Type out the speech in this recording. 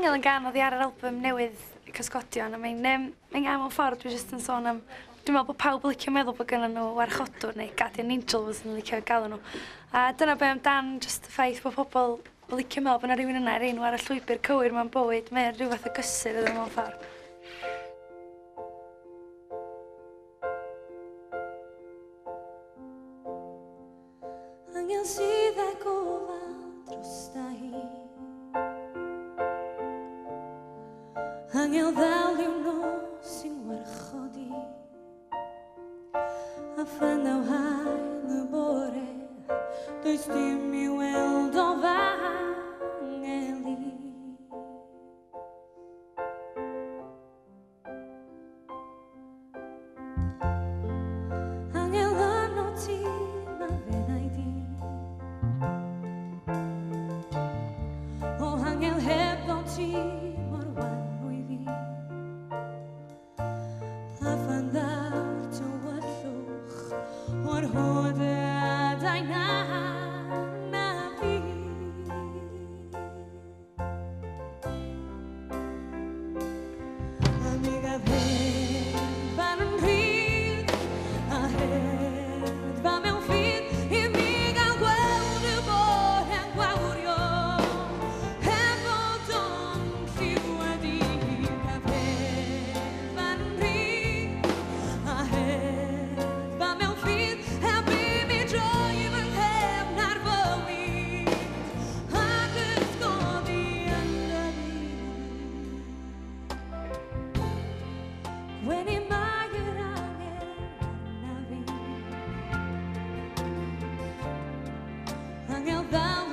Angel yn gan oddi ar yr album newydd Cysgodion, a mae'n gam mewn ffordd dwi jyst yn sôn am... Dwi'n meddwl bod pawb yn licio meddwl bod gynnu nhw warchodwr neu Guardian Angel fydd yn licio galw nhw. A dyna be amdan jyst y ffaith bod pobl yn licio meddwl bod yna rhywun yna ar enw ar y llwybr cywir mewn bywyd. Mae'n rhyw fath o gysur ydyn mewn ffordd. Angel sydd â gofal drosta hi, Angel ddal i'w nos sy'n warchod i, a phan ddaw hael y bore, does dim i weld o fa Angel i. Angel yno ti, ma fennau di, o Angel hebddo ti mor wan o'i fi, a phan ddaw'r tywyllwch o'r hodadau na fi. A mi gaf hedfan yn rhydd, a hedfa mewn ffydd, i mi gael gweld y bore yn gwawrio, heb fod o'n lliwed i. Gaf hedfan yn rhydd, a hedfa mewn ffydd, heb i mi droi fy nghefn ar fywyd, a cysgodi ynddo fi. Gwenu mai yr angel arna fi, Angel ddal